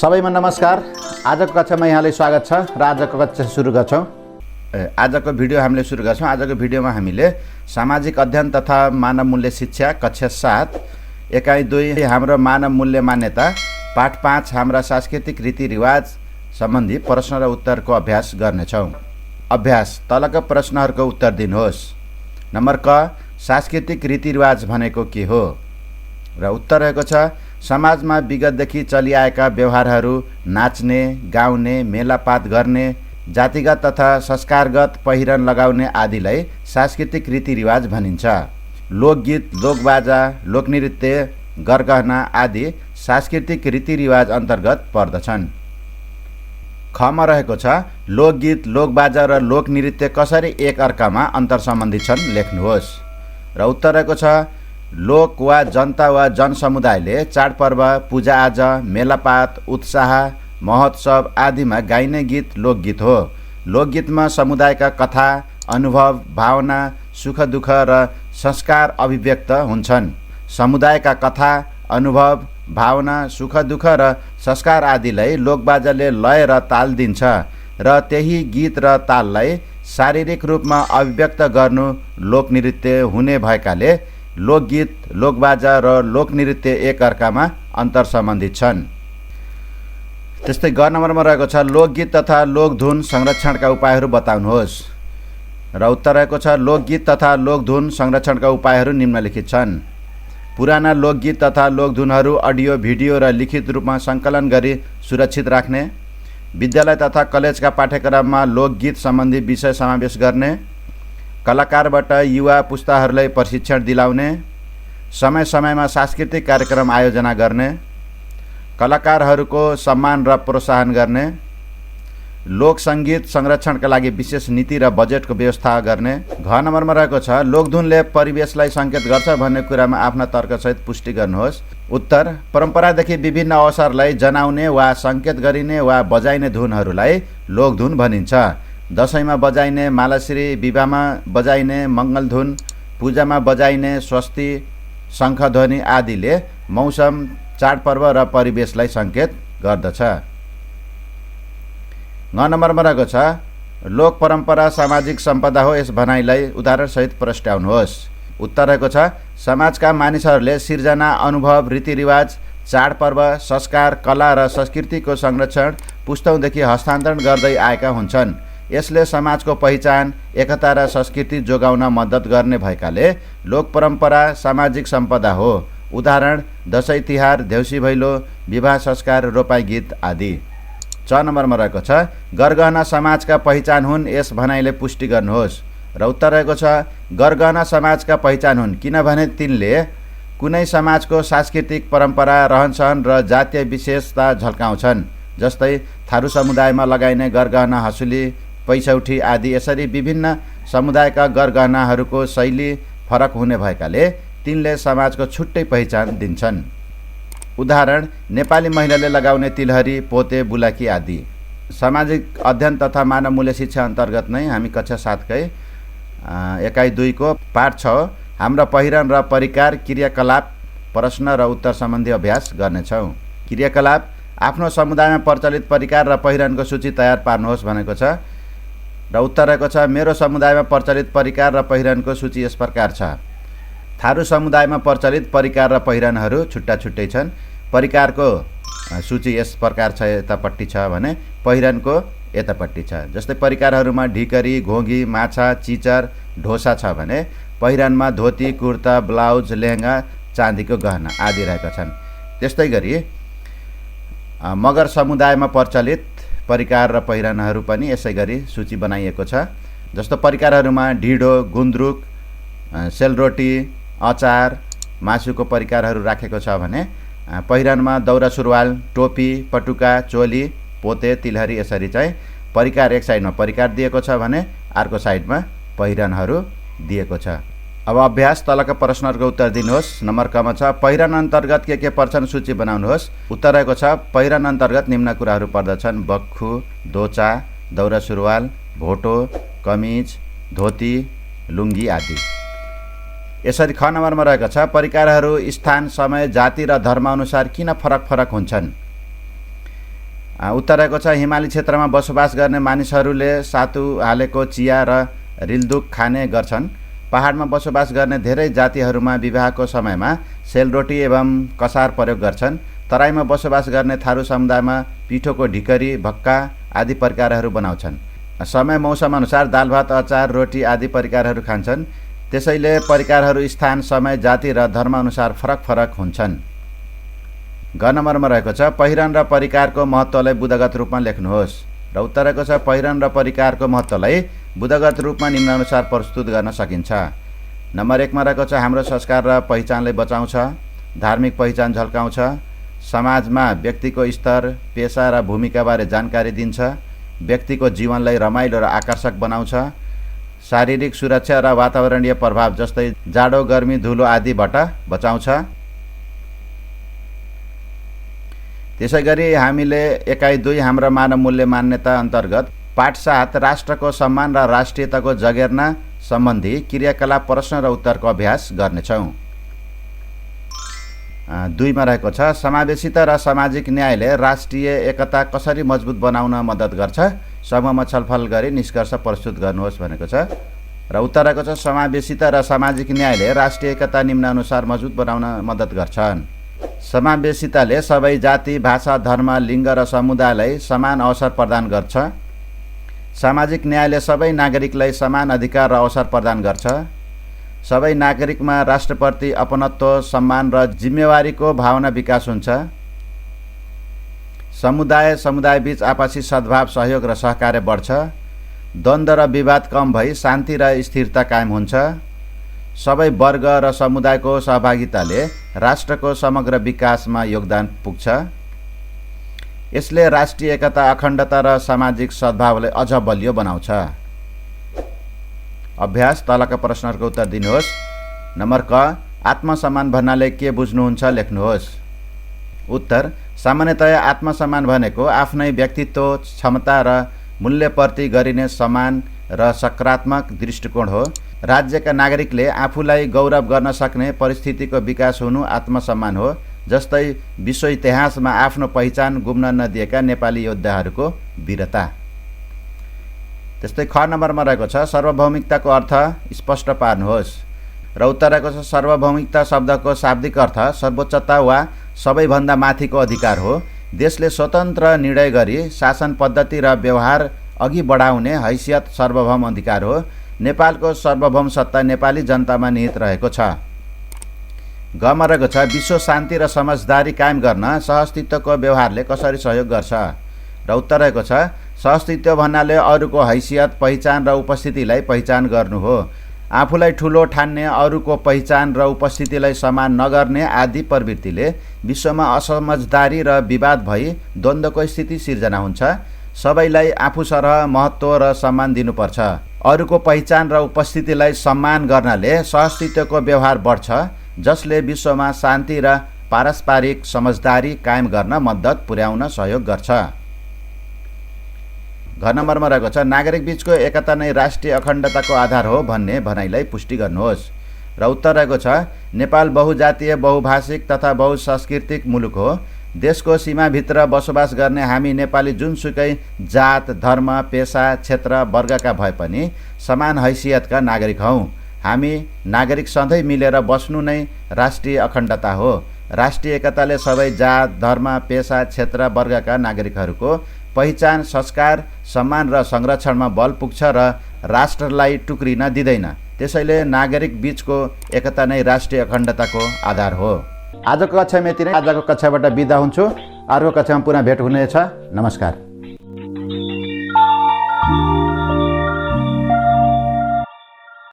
सबैमा नमस्कार। आजको कक्षामा यहाँलाई स्वागत छ र आजको कक्षा सुरु गर्छौँ। आजको भिडियो हामीले सुरु गर्छौँ। आजको भिडियोमा हामीले सामाजिक अध्ययन तथा मानव मूल्य शिक्षा कक्षा 7 एकाइ 2 हाम्रो मानव मूल्य मान्यता पाठ 5 हाम्रा सांस्कृतिक रीतिरिवाज सम्बन्धी प्रश्न र उत्तरको अभ्यास गर्नेछौँ। अभ्यास: तलका प्रश्नहरूको उत्तर दिनुहोस्। नम्बर क, सांस्कृतिक रीतिरिवाज भनेको के हो? र उत्तर रहेको छ, समाजमा विगतदेखि चलिआएका व्यवहारहरू, नाच्ने, गाउने, मेलापात गर्ने, जातिगत तथा संस्कारगत पहिरन लगाउने आदिलाई सांस्कृतिक रीतिरिवाज भनिन्छ। लोकगीत, लोकबाजा, लोकनृत्य, गरगहना आदि सांस्कृतिक रीतिरिवाज अन्तर्गत पर्दछन्। खमा रहेको छ, लोकगीत, लोकबाजा र लोकनृत्य कसरी एक अर्कामा अन्तरसम्बन्धी छन् लेख्नुहोस्। र उत्तर रहेको छ, लोक वा जनता वा जनसमुदायले चाडपर्व, पूजाआजा, मेलापात, उत्साह, महोत्सव आदिमा गाइने गीत लोकगीत हो। लोकगीतमा समुदायका कथा, अनुभव, भावना, सुख दुःख र संस्कार अभिव्यक्त हुन्छन्। समुदायका कथा, अनुभव, भावना, सुख दुःख र संस्कार आदिलाई लोकबाजाले लय र ताल दिन्छ र त्यही गीत र ताललाई शारीरिक रूपमा अभिव्यक्त गर्नु लोकनृत्य हुने भएकाले लोकगीत, लोकबाजा र लोकनृत्य एक अर्कामा अन्तरसम्बन्धित छन्। त्यस्तै ग नम्बरमा रहेको छ, लोकगीत तथा लोकधुन संरक्षणका उपायहरू बताउनुहोस्। र उत्तर रहेको छ, लोकगीत तथा लोकधुन संरक्षणका उपायहरू निम्नलिखित छन्। पुराना लोकगीत तथा लोकधुनहरू अडियो, भिडियो र लिखित रूपमा सङ्कलन गरी सुरक्षित राख्ने, विद्यालय तथा कलेजका पाठ्यक्रममा लोकगीत सम्बन्धी विषय समावेश गर्ने, कलाकारबाट युवा पुस्ताहरूलाई प्रशिक्षण दिलाउने, समय समयमा सांस्कृतिक कार्यक्रम आयोजना गर्ने, कलाकारहरूको सम्मान र प्रोत्साहन गर्ने, लोक सङ्गीत संरक्षणका लागि विशेष नीति र बजेटको व्यवस्था गर्ने। घ नम्बरमा रहेको छ, लोकधुनले परिवेशलाई सङ्केत गर्छ भन्ने कुरामा आफ्ना तर्कसहित पुष्टि गर्नुहोस्। उत्तर: परम्परादेखि विभिन्न अवसरलाई जनाउने वा सङ्केत गरिने वा बजाइने धुनहरूलाई लोकधुन भनिन्छ। दसैँमा बजाइने मालाश्री, विवाहमा बजाइने मङ्गलधुन, पूजामा बजाइने स्वस्ति, शङ्खध्वनि आदिले मौसम, चाडपर्व र परिवेशलाई सङ्केत गर्दछ। ग नम्बरमा रहेको छ, लोक परम्परा सामाजिक सम्पदा हो, यस भनाइलाई उदाहरणसहित प्रस्ट्याउनुहोस्। उत्तर रहेको छ, समाजका मानिसहरूले सिर्जना, अनुभव, रीतिरिवाज, चाडपर्व, संस्कार, कला र संस्कृतिको संरक्षण पुस्तौँदेखि हस्तान्तरण गर्दै आएका हुन्छन्। यसले समाजको पहिचान, एकता र संस्कृति जोगाउन मद्दत गर्ने भएकाले लोक परम्परा सामाजिक सम्पदा हो। उदाहरण: दसैँ तिहार, देउसी भैलो, विवाह संस्कार, रोपाई गीत आदि। च नम्बरमा रहेको छ, गरगहना समाजका पहिचान हुन्, यस भनाइले पुष्टि गर्नुहोस्। र उत्तर रहेको छ, गरगहना समाजका पहिचान हुन् किनभने तिनले कुनै समाजको सांस्कृतिक परम्परा, रहनसहन र जातीय विशेषता झल्काउँछन्। जस्तै थारू समुदायमा लगाइने गरगहना, हँसुली, पैसौठी आदि। यसरी विभिन्न समुदायका गरगहनाहरूको शैली फरक हुने भएकाले तिनले समाजको छुट्टै पहिचान दिन्छन्। उदाहरण: नेपाली महिलाले लगाउने तिलहरी, पोते, बुलाकी आदि। सामाजिक अध्ययन तथा मानव मूल्य शिक्षा अन्तर्गत नै हामी कक्षा 7 कै एकाइ 2 को पाठ 6 हाम्रा पहिरन र परिकार क्रियाकलाप प्रश्न र उत्तर सम्बन्धी अभ्यास गर्नेछौँ। क्रियाकलाप: आफ्नो समुदायमा प्रचलित परिकार र पहिरनको सूची तयार पार्नुहोस् भनेको छ। र उत्तर रहेको छ, मेरो समुदायमा प्रचलित परिकार र पहिरनको सूची यस प्रकार छ। थारू समुदायमा प्रचलित परिकार र पहिरनहरू छुट्टा छुट्टै छन्। परिकारको सूची यस प्रकार छ, यतापट्टि छ भने पहिरनको यतापट्टि छ। जस्तै परिकारहरूमा ढिकरी, घोगी, माछा, चिचर, ढोसा छ भने पहिरनमा धोती, कुर्ता, ब्लाउज, लेहङ्गा, चाँदीको गहना आदि रहेका छन्। त्यस्तै गरी मगर समुदायमा प्रचलित परिकार र पहिरनहरू पनि यसै गरी सूची बनाइएको छ। जस्तो परिकारहरूमा ढिँडो, गुन्द्रुक, सेलरोटी, अचार, मासुको परिकारहरू राखेको छ भने पहिरनमा दौरा सुरुवाल, टोपी, पटुका, चोली, पोते, तिलहरी यसरी चाहिँ परिकार एक साइडमा परिकार दिएको छ भने अर्को साइडमा पहिरनहरू दिएको छ। अब अभ्यास: तलका प्रश्नहरूको उत्तर दिनुहोस्। नम्बर कमा छ, पहिरन अन्तर्गत के पर्छन् सूची बनाउनुहोस्। उत्तर रहेको छ, पहिरन अन्तर्गत निम्न कुराहरू पर्दछन्: बक्खु, दोचा, दौरा सुरुवाल, भोटो, कमिज, धोती, लुङ्गी आदि। यसरी ख नम्बरमा रहेको छ, परिकारहरू स्थान, समय, जाति र धर्म अनुसार किन फरक फरक हुन्छन्? उत्तर रहेको छ हिमाली क्षेत्रमा बसोबास गर्ने मानिसहरूले सातु हालेको चिया र रिल्दुक खाने गर्छन्। पहाडमा बसोबास गर्ने धेरै जातिहरूमा विवाहको समयमा सेलरोटी एवं कसार प्रयोग गर्छन्। तराईमा बसोबास गर्ने थारू समुदायमा पिठोको ढिकरी, भक्का आदि परिकारहरू बनाउँछन्। समय मौसम अनुसार दाल भात, अचार, रोटी आदि परिकारहरू खान्छन्। त्यसैले परिकारहरू स्थान, समय, जाति र धर्मअनुसार फरक फरक हुन्छन्। ग नम्बरमा रहेको छ पहिरन र परिकारको महत्त्वलाई बुँदागत रूपमा लेख्नुहोस्। र उत्तर रहेको छ पहिरन र परिकारको महत्त्वलाई बुँदागत रूपमा निम्नानुसार प्रस्तुत गर्न सकिन्छ। नम्बर 1 मा रहेको छ हाम्रो संस्कार र पहिचानलाई बचाउँछ, धार्मिक पहिचान झल्काउँछ, समाजमा व्यक्तिको स्तर, पेशा र भूमिकाबारे जानकारी दिन्छ, व्यक्तिको जीवनलाई रमाइलो र आकर्षक बनाउँछ, शारीरिक सुरक्षा र वातावरणीय प्रभाव जस्तै जाडो, गर्मी, धुलो आदिबाट बचाउँछ। त्यसैगरी हामीले एकाइ 2 हाम्रो मानव मूल्य मान्यता अन्तर्गत पाठ 7 राष्ट्रको सम्मान र राष्ट्रियताको जगेर्ना सम्बन्धी क्रियाकलाप प्रश्न र उत्तरको अभ्यास गर्नेछौँ। 2 मा रहेको छ समावेशिता र सामाजिक न्यायले राष्ट्रिय एकता कसरी मजबुत बनाउन मद्दत गर्छ, समूहमा छलफल गरी निष्कर्ष प्रस्तुत गर्नुहोस् भनेको छ। र उत्तर रहेको छ समावेशिता र सामाजिक न्यायले राष्ट्रिय एकता निम्नानुसार मजबुत बनाउन मद्दत गर्छन्। समावेशिताले सबै जाति, भाषा, धर्म, लिङ्ग र समुदायलाई समान अवसर प्रदान गर्छ। सामाजिक न्यायले सबै नागरिकलाई समान अधिकार र अवसर प्रदान गर्छ। सबै नागरिकमा राष्ट्रप्रति अपनत्व, सम्मान र जिम्मेवारीको भावना विकास हुन्छ। समुदाय-समुदायबीच आपसी सद्भाव, सहयोग र सहकार्य बढ्छ। द्वन्द्व र विवाद कम भई शान्ति र स्थिरता कायम हुन्छ। सबै वर्ग र समुदायको सहभागिताले राष्ट्रको समग्र विकासमा योगदान पुग्छ। यसले राष्ट्रिय एकता, अखण्डता र सामाजिक सद्भावलाई अझ बलियो बनाउँछ। अभ्यास तलका प्रश्नहरूको उत्तर दिनुहोस्। नम्बर क आत्मसम्मान भन्नाले के बुझ्नुहुन्छ लेख्नुहोस्। उत्तर सामान्यतया आत्मसम्मान भनेको आफ्नै व्यक्तित्व, क्षमता र मूल्यप्रति गरिने सम्मान र सकारात्मक दृष्टिकोण हो। राज्यका नागरिकले आफूलाई गौरव गर्न सक्ने परिस्थितिको विकास हुनु आत्मसम्मान हो। जस्तै विश्व इतिहासमा आफ्नो पहिचान गुम्न नदिएका नेपाली योद्धाहरूको वीरता। त्यस्तै ख नम्बरमा रहेको छ सार्वभौमिकताको अर्थ स्पष्ट पार्नुहोस्। र उत्तर रहेको छ सार्वभौमिकता शब्दको शाब्दिक अर्थ सर्वोच्चता वा सबैभन्दा माथिको अधिकार हो। देशले स्वतन्त्र निर्णय गरी शासन पद्धति र व्यवहार अघि बढाउने हैसियत सार्वभौम अधिकार हो। नेपालको सार्वभौम सत्ता नेपाली जनतामा निहित रहेको छ। गमा रहेको छ विश्व शान्ति र समझदारी कायम गर्न सहअस्तित्वको व्यवहारले कसरी सहयोग गर्छ। र उत्तर रहेको छ सहअस्तित्व भन्नाले अरूको हैसियत, पहिचान र उपस्थितिलाई पहिचान गर्नु हो। आफूलाई ठुलो ठान्ने, अरूको पहिचान र उपस्थितिलाई सम्मान नगर्ने आदि प्रवृत्तिले विश्वमा असमझदारी र विवाद भई द्वन्द्वको स्थिति सिर्जना हुन्छ। सबैलाई आफू सरह महत्त्व र सम्मान दिनुपर्छ। अरूको पहिचान र उपस्थितिलाई सम्मान गर्नाले सहअस्तित्वको व्यवहार बढ्छ, जसले विश्वमा शान्ति र पारस्परिक समझदारी कायम गर्न मद्दत पुर्याउन सहयोग गर्छ। घ नम्बरमा रहेको छ नागरिक बीचको एकता नै राष्ट्रिय अखण्डताको आधार हो भन्ने भनाइलाई पुष्टि गर्नुहोस्। र उत्तर रहेको छ नेपाल बहुजातीय, बहुभाषिक तथा बहुसांस्कृतिक मुलुक हो। देशको सीमाभित्र बसोबास गर्ने हामी नेपाली जुनसुकै जात, धर्म, पेशा, क्षेत्र, वर्गका भए पनि समान हैसियतका नागरिक हौँ। हामी नागरिक सधैँ मिलेर बस्नु नै राष्ट्रिय अखण्डता हो। राष्ट्रिय एकताले सबै जात, धर्म, पेशा, क्षेत्र, वर्गका नागरिकहरूको पहिचान, संस्कार, सम्मान र संरक्षणमा बल पुग्छ र राष्ट्रलाई टुक्रिन दिँदैन। त्यसैले नागरिक बीचको एकता नै राष्ट्रिय अखण्डताको आधार हो। आजको कक्षामा यति नै। आजको कक्षाबाट बिदा हुन्छु। अर्को कक्षामा पुनः भेट हुनेछ। नमस्कार।